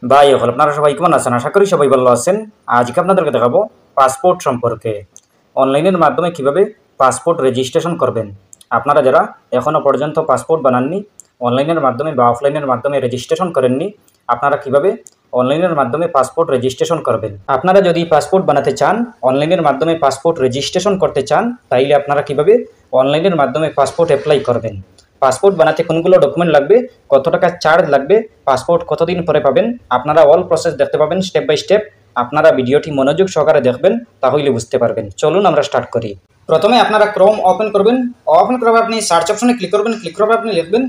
ভাই হল আপনারা সবাই কেমন আছেন? আশা করি সবাই ভালো আছেন। আজকে আপনাদেরকে দেখাবো পাসপোর্ট সম্পর্কে। অনলাইনের মাধ্যমে কিভাবে পাসপোর্ট রেজিস্ট্রেশন করবেন। আপনারা যারা এখনও পর্যন্ত পাসপোর্ট বানাননি, অনলাইনের মাধ্যমে বা অফলাইনের মাধ্যমে রেজিস্ট্রেশন করেননি, আপনারা কিভাবে অনলাইনের মাধ্যমে পাসপোর্ট রেজিস্ট্রেশন করবেন। আপনারা যদি পাসপোর্ট বানাতে চান, অনলাইনের মাধ্যমে পাসপোর্ট রেজিস্ট্রেশন করতে চান, তাইলে আপনারা কিভাবে অনলাইনের মাধ্যমে পাসপোর্ট অ্যাপ্লাই করবেন। পাসপোর্ট বানাতে কোনগুলো ডকুমেন্ট লাগবে, কত টাকা চার্জ লাগবে, পাসপোর্ট কতদিন পরে পাবেন, আপনারা অল প্রসেস দেখতে পাবেন স্টেপ বাই স্টেপ। আপনারা ভিডিওটি মনোযোগ সহকারে দেখবেন, তাহলে বুঝতে পারবেন। চলুন আমরা স্টার্ট করি। প্রথমে আপনারা ক্রোম ওপেন করবেন। ওপেন করার পর আপনি সার্চ অপশনে ক্লিক করবেন। ক্লিক করার পর আপনি লিখবেন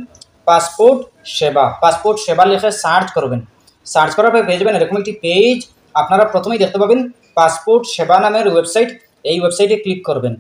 পাসপোর্ট সেবা। পাসপোর্ট সেবা লিখে সার্চ করবেন। সার্চ করার পর পেয়ে যাবেন এরকম একটি পেজ। আপনারা প্রথমেই দেখতে পাবেন পাসপোর্ট সেবা নামের ওয়েবসাইট। এই ওয়েবসাইটে ক্লিক করবেন।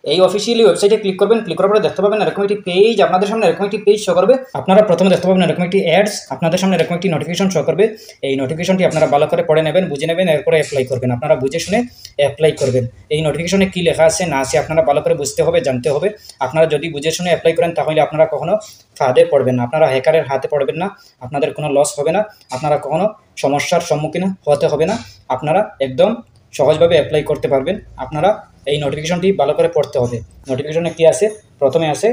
এই অফিসিয়ালি ওয়েবসাইটে ক্লিক করবেন। ক্লিক করার পরে দেখতে পাবেন এরকম একটি পেজ। আপনাদের সামনে এরকম একটি পেজ শো করবে। আপনারা প্রথমে দেখতে পাবেন এরকম একটি অ্যাডস। আপনাদের সামনে এরকম একটি নোটিফিকেশন শো করবে। এই নোটিফিকেশনটি আপনারা ভালো করে পড়ে নেবেন, বুঝে নেবেন, এরপরে অ্যাপ্লাই করবেন। আপনারা বুঝে শুনে অ্যাপ্লাই করবেন। এই নোটিফিকেশনে কী লেখা আছে না আছে আপনারা ভালো করে বুঝতে হবে, জানতে হবে। আপনারা যদি বুঝে শুনে অ্যাপ্লাই করেন, তাহলে আপনারা কখনো ফাঁদে পড়বেন না, আপনারা হ্যাকারের হাতে পড়বেন না, আপনাদের কোনো লস হবে না, আপনারা কখনো সমস্যার সম্মুখীন হতে হবে না। আপনারা একদম সহজভাবে অ্যাপ্লাই করতে পারবেন। আপনারা এই নোটিফিকেশনটি ভালো করে পড়তে হবে। নোটিফিকেশনে কী আছে? প্রথমে আছে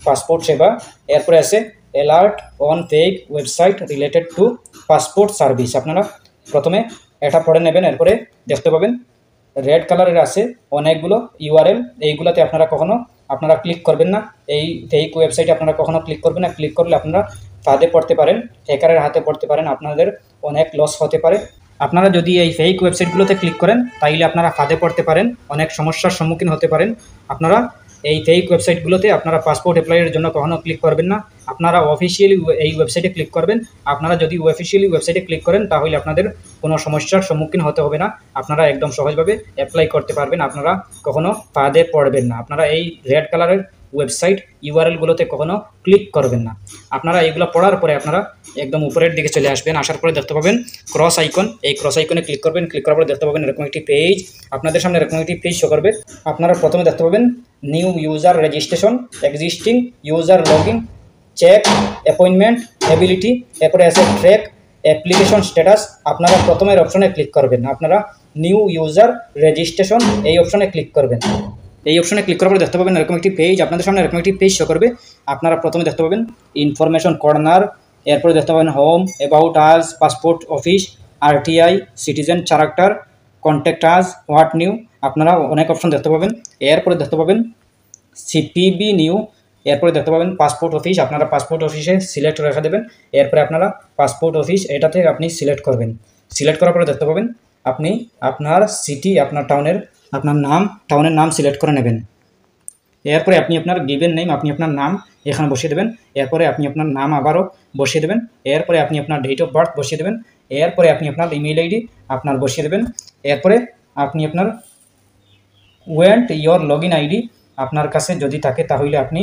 পাসপোর্ট সেবা, এরপরে আছে alert on fake website related to passport service. আপনারা প্রথমে এটা পড়ে নেবেন। এরপরে দেখতে পাবেন রেড কালারের আছে অনেকগুলো ইউআরএল। এইগুলোতে আপনারা ক্লিক করবেন না। এই ফেক ওয়েবসাইটে আপনারা কখনো ক্লিক করবেন না। ক্লিক করলে আপনারা ফাঁদে পড়তে পারেন, হ্যাকারের হাতে পড়তে পারেন, আপনাদের অনেক লস হতে পারে। আপনারা যদি এই ফেক ওয়েবসাইটগুলোতে ক্লিক করেন, তাইলে আপনারা ফাঁদে পড়তে পারেন, অনেক সমস্যার সম্মুখীন হতে পারেন। আপনারা এই ফেক ওয়েবসাইটগুলোতে আপনারা পাসপোর্ট অ্যাপ্লাইয়ের জন্য কখনো ক্লিক করবেন না। আপনারা অফিসিয়ালি এই ওয়েবসাইটে ক্লিক করবেন। আপনারা যদি অফিসিয়ালি ওয়েবসাইটে ক্লিক করেন, তাহলে আপনাদের কোনো সমস্যার সম্মুখীন হতে হবে না। আপনারা একদম সহজভাবে অ্যাপ্লাই করতে পারবেন। আপনারা কখনো ফাঁদে পড়বেন না। আপনারা এই রেড কালারের ওয়েবসাইট ইউআরএলগুলোতে কখনো ক্লিক করবেন না। আপনারা এগুলো পড়ার পরে আপনারা একদম উপরের দিকে চলে আসবেন। আসার পরে দেখতে পাবেন ক্রস আইকন। এই ক্রস আইকনে ক্লিক করবেন। ক্লিক করার পরে দেখতে পাবেন এরকম একটি পেজ। আপনাদের সামনে এরকম একটি পেজ শো করবে। আপনারা প্রথমে দেখতে পাবেন new user registration, existing user log in, check appointment ability, এরপরে আছে ট্র্যাক অ্যাপ্লিকেশন স্ট্যাটাস। আপনারা প্রথমের অপশনে ক্লিক করবেন। আপনারা নিউ ইউজার রেজিস্ট্রেশন এই অপশনে ক্লিক করবেন। এই অপশনে ক্লিক করার পরে দেখতে পাবেন এরকম একটি পেজ। আপনাদের সামনে এরকম একটি পেজ শো করবে। আপনারা প্রথমে দেখতে পাবেন ইনফরমেশন কর্নার, এরপরে দেখতে পাবেন home, about us, passport office, RTI, citizen charter, contact us, what new. আপনারা অনেক অপশন দেখতে পাবেন। এরপরে দেখতে পাবেন সিপিবি নিউ, এরপরে দেখতে পাবেন পাসপোর্ট অফিস। আপনারা পাসপোর্ট অফিসে সিলেক্ট রেখে দেবেন। এরপরে আপনারা পাসপোর্ট অফিস এটাতে আপনি সিলেক্ট করবেন। সিলেক্ট করার পরে দেখতে পাবেন আপনি আপনার সিটি, আপনার টাউনের নাম সিলেক্ট করে নেবেন। এরপরে আপনি আপনার গিভেন নেম, আপনি আপনার নাম এখানে বসিয়ে দেবেন। এরপরে আপনি আপনার নাম আবারও বসিয়ে দেবেন। এরপরে আপনি আপনার ডেট অফ বার্থ বসিয়ে দেবেন। এরপরে আপনি আপনার ইমেল আইডি আপনার বসিয়ে দেবেন। এরপরে আপনি আপনার went your log in ID আপনার কাছে যদি থাকে, তাহলে আপনি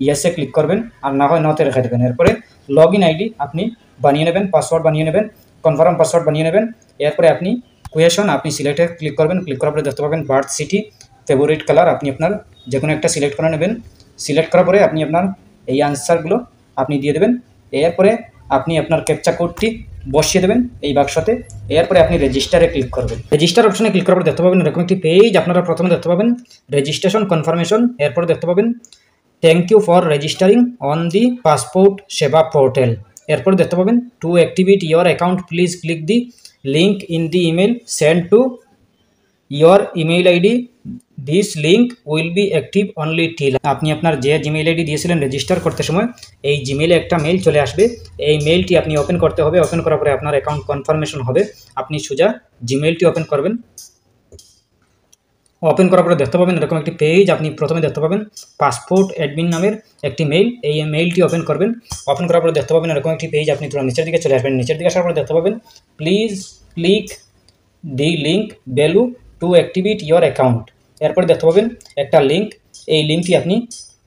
ইয়েসে ক্লিক করবেন, আর না হয় নতে রেখে দেবেন। এরপরে লগ ইন আইডি আপনি বানিয়ে নেবেন, পাসওয়ার্ড বানিয়ে নেবেন, কনফার্ম পাসওয়ার্ড বানিয়ে নেবেন। এরপরে আপনি কোয়েশন আপনি সিলেক্টে ক্লিক করবেন। ক্লিক করার পরে দেখতে পাবেন বার্থ সিটি, ফেভারিট কালার আপনি আপনার যে কোনো একটা সিলেক্ট করে নেবেন। সিলেক্ট করার পরে আপনি আপনার এই আনসারগুলো আপনি দিয়ে দেবেন। এরপরে আপনি আপনার ক্যাপচা কোডটি বসিয়ে দেবেন এই বাক্সতে। এরপরে আপনি রেজিস্টারে ক্লিক করবেন। রেজিস্টার অপশনে ক্লিক করার পর দেখতে পাবেন এরকম একটি পেজ। আপনারা প্রথমে দেখতে পাবেন রেজিস্ট্রেশন কনফার্মেশন, এরপরে দেখতে পাবেন thank you for registering on the passport Seva portal. এরপরে দেখতে পাবেন to activate your account please click the link in the email send to your email ID, this link will be active only till. আপনি আপনার যে Gmail ID দিয়েছিলেন register করতে সময়, এই জিমেইলে একটা মেইল চলে আসবে। এই মেইলটি আপনি ওপেন করতে হবে। ওপেন করার পরে আপনার অ্যাকাউন্ট কনফার্মেশন হবে। আপনি সোজা জিমেইলটি ওপেন করবেন। ওপেন করার পরে দেখতে পাবেন এরকম একটি পেজ। আপনি প্রথমে দেখতে পাবেন পাসপোর্ট অ্যাডমিন নামের একটি মেইল। এই মেইলটি ওপেন করবেন। ওপেন করার পরে দেখতে পাবেন এরকম একটি পেজ। আপনি পুরো নিচের দিকে চলে আসবেন। নিচের দিকে আসার পরে দেখতে পাবেন please click the link value two activate your account. এরপরে দেখতে পাবেন একটা লিঙ্ক। এই লিঙ্কটি আপনি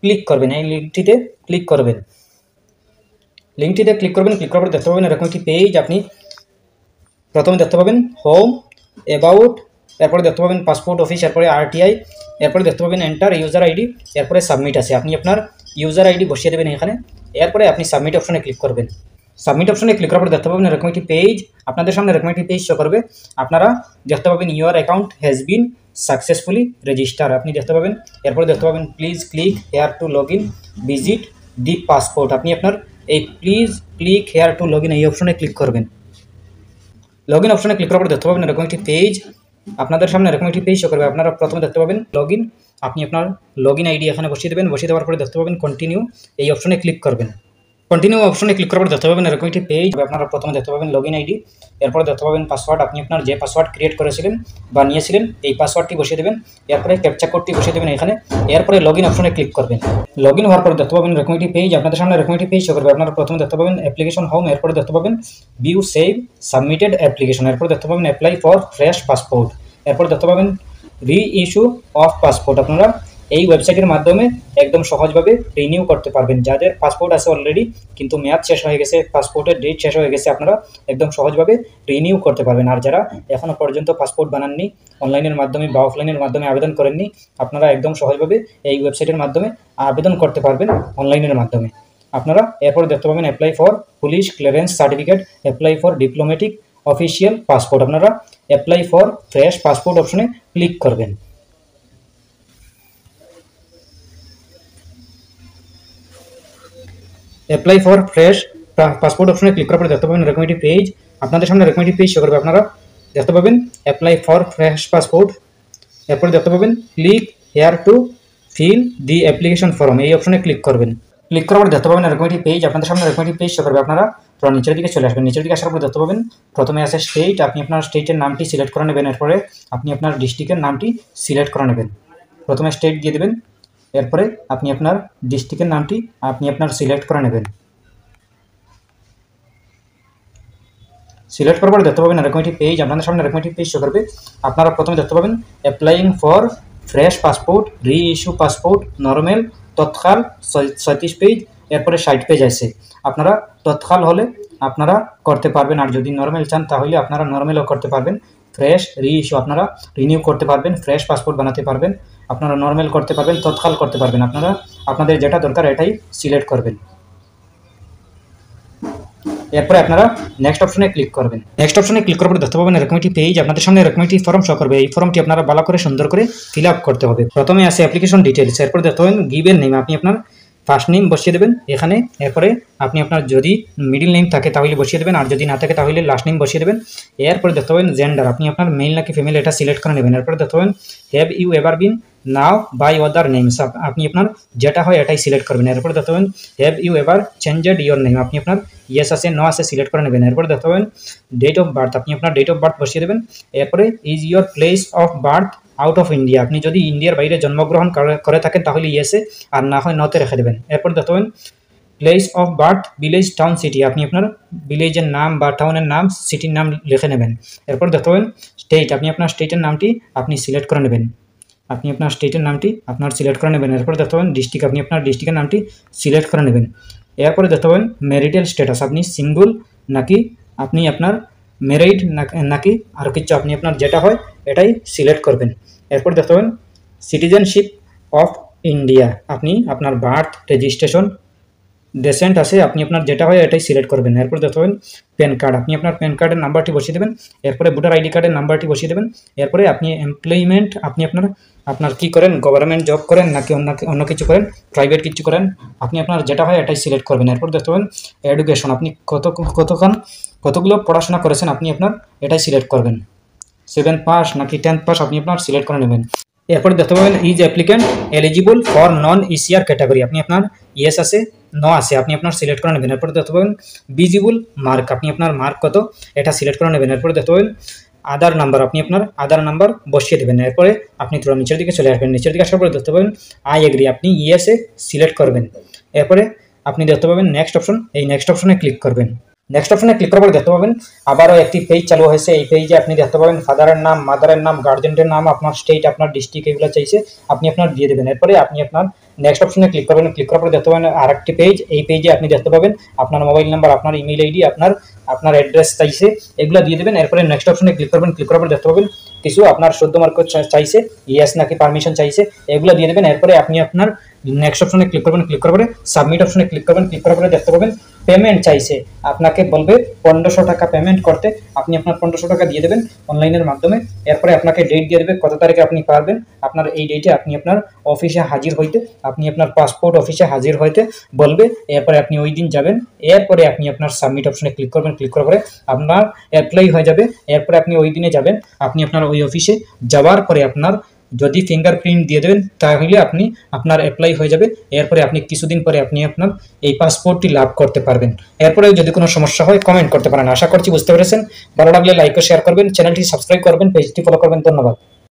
ক্লিক করবেন। এই লিঙ্কটিতে ক্লিক করবেন। লিঙ্কটিতে ক্লিক করবেন। ক্লিক করার পরে দেখতে পাবেন এরকম একটি পেজ। আপনি প্রথমে দেখতে পাবেন হোম, অ্যাবাউট, এরপরে দেখতে পাবেন পাসপোর্ট অফিস, এরপরে আরটিআই, এরপরে দেখতে পাবেন এন্টার ইউজার আইডি, এরপরে সাবমিট আছে। আপনি আপনার ইউজার আইডি বসিয়ে দেবেন এখানে। এরপরে আপনি সাবমিট অপশনে ক্লিক করবেন। সাবমিট অপশনে ক্লিক করার পর দেখতে পাবেন এরকম একটি পেজ, আপনাদের সামনে এরকম একটি পেজ শো করবে। আপনারা দেখতে পাবেন your account has been successfully register, আপনি দেখতে পাবেন। এরপরে দেখতে পাবেন please click here two log in visit the passport, আপনি আপনার এই please click here two log in এই অপশনে ক্লিক করবেন। লগ ইন অপশনে ক্লিক করার পর দেখতে পাবেন এরকম একটি পেজ, আপনাদের সামনে এরকম একটি পেজ শো করবে। আপনারা প্রথমে দেখতে পাবেন লগ ইন, আপনি আপনার লগ ইন আইডি এখানে বসিয়ে দেবেন। বসিয়ে দেওয়ার পরে দেখতে পাবেন কন্টিনিউ, এই অপশনে ক্লিক করবেন। কন্টিনিউ অপশনে ক্লিক করার পর দেখতে পাবেন এরকম একটি পেজ, আপনারা প্রথমে দেখতে পাবেন লগ ইন আইডি, এরপরে দেখতে পাবেন পাসওয়ার্ড, আপনি আপনার যে পাসওয়ার্ড ক্রিয়েট করেছিলেন বা নিয়েছিলেন এই পাসওয়ার্ডটি বসিয়ে দেবেন। এরপরে ক্যাপচা কোডটি বসিয়ে দেবেন এখানে, এরপরে লগ ইন অপশনে ক্লিক করবেন। লগ ইন হওয়ার পর দেখতে পাবেন এরকম একটি পেজ, আপনাদের সামনে এরকম একটি পেজ শো করবে। আপনারা প্রথমে দেখতে পাবেন অ্যাপ্লিকেশন হোম, এরপরে দেখতে পাবেন ভিউ সেভ সাবমিটেড অ্যাপ্লিকেশন, এরপরে দেখতে পাবেন অ্যাপ্লাই ফর ফ্রেশ পাসপোর্ট, এরপর দেখতে পাবেন রি ইস্যু অফ পাসপোর্ট। আপনারা এই ওয়েবসাইটের মাধ্যমে একদম সহজভাবে রিনিউ করতে পারবেন। যাদের পাসপোর্ট আছে অলরেডি কিন্তু মেয়াদ শেষ হয়ে গেছে, পাসপোর্টের ডেট শেষ হয়ে গেছে, আপনারা একদম সহজভাবে রিনিউ করতে পারবেন। আর যারা এখনও পর্যন্ত পাসপোর্ট বানাননি, অনলাইনের মাধ্যমে বা অফলাইনের মাধ্যমে আবেদন করেননি, আপনারা একদম সহজভাবে এই ওয়েবসাইটের মাধ্যমে আবেদন করতে পারবেন অনলাইনের মাধ্যমে। আপনারা এরপর দেখতে পাবেন apply for police clearance certificate, apply for diplomatic official passport, আপনারা অ্যাপ্লাই ফর ফ্রেশ পাসপোর্ট অপশনে ক্লিক করবেন। অ্যাপ্লাই ফর ফ্রেশ পাসপোর্ট অপশনে ক্লিক করার পরে দেখতে পাবেন এরকম একটি পেজ, আপনাদের সামনে এরকম একটি পেজ শো করবে। আপনারা দেখতে পাবেন অ্যাপ্লাই ফর ফ্রেশ পাসপোর্ট, এরপরে দেখতে পাবেন click here to fill the application form, এই অপশনে ক্লিক করবেন। ক্লিক করার পর দেখতে পাবেন এরকম একটি পেজ, আপনাদের সামনে এরকম একটি পেজ শো করবে। আপনারা পুরো নিচের দিকে চলে আসবেন। নিচের দিকে আসার পর দেখতে পাবেন প্রথমে আছে স্টেট, আপনি আপনার স্টেটের নামটি সিলেক্ট করে নেবেন। এরপরে আপনি আপনার ডিস্ট্রিক্টের নামটি সিলেক্ট করে নেবেন। প্রথমে স্টেট দিয়ে দেবেন, এরপরে আপনি আপনার ডিস্ট্রিক্টের নামটি আপনি আপনার সিলেক্ট করে নেবেন। সিলেক্ট করার পরে দেখতে পাবেন এরকম একটি পেজ, আপনাদের সামনে এরকম একটি পেজ শো করবে। আপনারা প্রথমে দেখতে পাবেন অ্যাপ্লাইং ফর ফ্রেশ পাসপোর্ট, রি ইস্যু পাসপোর্ট, নর্মাল, তৎকাল 37 পেজ, এরপরে 60 পেজ আছে। আপনারা তৎকাল হলে আপনারা করতে পারবেন, আর যদি নর্মাল চান তাহলে আপনারা নর্মালও করতে পারবেন। ফ্রেশ রি ইস্যু আপনারা রিনিউ করতে পারবেন, ফ্রেশ পাসপোর্ট বানাতে পারবেন, আপনারা নর্মাল করতে পারবেন, তৎকাল করতে পারবেন। আপনারা আপনাদের যেটা দরকার এটাই সিলেক্ট করবেন। এরপরে আপনারা নেক্সট অপশনে ক্লিক করবেন। নেক্সট অপশনে ক্লিক করার পর দেখতে পাবেন এরকম একটি পেজ, আপনাদের সামনে এরকম একটি ফর্ম শো করবে। এই ফর্মটি আপনারা ভালো করে সুন্দর করে ফিল আপ করতে হবে। প্রথমে আছে অ্যাপ্লিকেশন ডিটেলস, এরপর দেখতে পাবেন গিভেন নেম, আপনি আপনার ফার্স্ট নেম বসিয়ে দেবেন এখানে। এরপরে আপনি আপনার যদি মিডিল নেম থাকে তাহলে বসিয়ে দেবেন, আর যদি না থাকে তাহলে লাস্ট নেম বসিয়ে দেবেন। এরপরে দেখতে পাবেন জেন্ডার, আপনি আপনার মেল নাকি ফিমেল এটা সিলেক্ট করে নেবেন। এরপরে দেখতে পাবেন have you ever been known by other names, আপনি আপনার যেটা হয় এটাই সিলেক্ট করবেন। এরপরে দেখতে পাবেন have you ever changed your name, আপনি আপনার ইয়েস আছে নো আছে সিলেক্ট করে নেবেন। এরপরে দেখতে পাবেন ডেট অফ বার্থ, আপনি আপনার ডেট অফ বার্থ বসিয়ে দেবেন। এরপরে is your place of birth out of India, আপনি যদি ইন্ডিয়ার বাইরে জন্মগ্রহণ করে থাকেন তাহলে ইয়েসে, আর না হয় নতে রেখে দেবেন। এরপর দেখতে পাবেন place of birth village town city, আপনি আপনার ভিলেজের নাম বা টাউনের নাম সিটির নাম লিখে নেবেন। এরপর দেখতে পাবেন স্টেট, আপনি আপনার স্টেটের নামটি আপনি সিলেক্ট করে নেবেন, আপনি আপনার স্টেটের নামটি আপনার সিলেক্ট করে নেবেন। এরপর দেখতে পাবেন ডিস্ট্রিক্ট, আপনি আপনার ডিস্ট্রিক্টের নামটি সিলেক্ট করে নেবেন। এরপরে দেখতে পাবেন ম্যারিটাল স্ট্যাটাস, আপনি সিঙ্গল নাকি আপনি আপনার ম্যারিড নাকি আর কিছু, আপনি আপনার যেটা হয় এটাই সিলেক্ট করবেন। এরপর দেখতে পাবেন সিটিজেনশিপ অফ ইন্ডিয়া, আপনি আপনার বার্থ রেজিস্ট্রেশন ডেসেন্ট আছে, আপনি আপনার যেটা হয় এটাই সিলেক্ট করবেন। এরপর দেখতে পাবেন প্যান কার্ড, আপনি আপনার প্যান কার্ডের নাম্বারটি বসিয়ে দেবেন। এরপরে ভোটার আইডি কার্ডের নাম্বারটি বসিয়ে দেবেন। এরপরে আপনি এমপ্লয়মেন্ট, আপনি আপনার কী করেন, গভর্নমেন্ট জব করেন নাকি অন্য কিছু করেন, প্রাইভেট কিছু করেন, আপনি আপনার যেটা হয় এটাই সিলেক্ট করবেন। এরপর দেখতে পাবেন এডুকেশন, আপনি কতগুলো পড়াশোনা করেছেন আপনি আপনার এটাই সিলেক্ট করবেন। 7th পাস নাকি 10th পাস আপনি আপনার সিলেক্ট করে নেবেন। এরপরে দেখতে পাবেন is applicant eligible for non ECR category, আপনি আপনার ইয়েস আছে নো আছে আপনি আপনার সিলেক্ট করে নেবেন। এরপরে দেখতে পাবেন ভিজিবল মার্ক, আপনি আপনার মার্ক কত এটা সিলেক্ট করে নেবেন। এরপরে দেখতে পাবেন আধার নাম্বার, আপনি আপনার আধার নাম্বার বসিয়ে দেবেন। এরপরে আপনি পুরো নিচের দিকে চলে আসবেন। নিচের দিকে আসার পরে দেখতে পাবেন আই এগ্রি, আপনি ইয়েসে সিলেক্ট করবেন। এরপরে আপনি দেখতে পাবেন নেক্সট অপশন, এই নেক্সট অপশনে ক্লিক করবেন। নেক্সট অপশনে ক্লিক করার পরে দেখতে পাবেন আবারও একটি পেজ চালু হয়েছে। এই পেজে আপনি দেখতে পাবেন ফাদারের নাম, মাদারের নাম, গার্জেনের নাম, আপনার স্টেট, আপনার ডিস্ট্রিক্ট এগুলো চাইছে, আপনি আপনার দিয়ে দেবেন। এরপরে আপনি আপনার নেক্সট অপশনে ক্লিক করবেন। ক্লিক করার পরে দেখতে পাবেন আরেকটি পেজ, এই পেজে আপনি দেখতে পাবেন আপনার মোবাইল নাম্বার, আপনার ইমেল আইডি, আপনার অ্যাড্রেস চাইছে, এগুলো দিয়ে দেবেন। এরপরে নেক্সট অপশনে ক্লিক করবেন। ক্লিক করার পরে দেখতে পাবেন কিছু আপনার 14 মার্ক চাইছে, ইয়েস নাকি পারমিশন চাইছে, এগুলো দিয়ে দেবেন। এরপরে আপনি আপনার নেক্সট অপশনে ক্লিক করবেন। ক্লিক করার পরে সাবমিট অপশনে ক্লিক করবেন। ক্লিক করার পরে দেখতে পাবেন পেমেন্ট চাইছে, আপনাকে বলবে 1500 টাকা পেমেন্ট করতে, আপনি আপনার 1500 টাকা দিয়ে দেবেন অনলাইনের মাধ্যমে। এরপরে আপনাকে ডেট দিয়ে দেবে কত তারিখে আপনি পারবেন। আপনার এই ডেটে আপনি আপনার অফিসে হাজির হইতে, আপনি আপনার পাসপোর্ট অফিসে হাজির হইতে বলবে। এরপরে আপনি ওই দিন যাবেন, এরপরে আপনি আপনার সাবমিট অপশনে ক্লিক করবেন। ক্লিক করার পরে আপনার অ্যাপ্লাই হয়ে যাবে। এরপরে আপনি ওই দিনে যাবেন, আপনি আপনার ওই অফিসে যাওয়ার পরে আপনার যদি ফিঙ্গারপ্রিন্ট দিয়ে দেবেন তাহলে আপনি আপনার অ্যাপ্লাই হয়ে যাবে। এরপরে আপনি কিছুদিন পরে আপনি আপনার এই পাসপোর্টটি লাভ করতে পারবেন। এরপরে যদি কোনো সমস্যা হয় কমেন্ট করতে পারেন। আশা করছি বুঝতে পেরেছেন। ভালো লাগলে লাইক ও শেয়ার করবেন, চ্যানেলটি সাবস্ক্রাইব করবেন, পেজটি ফলো করবেন। ধন্যবাদ।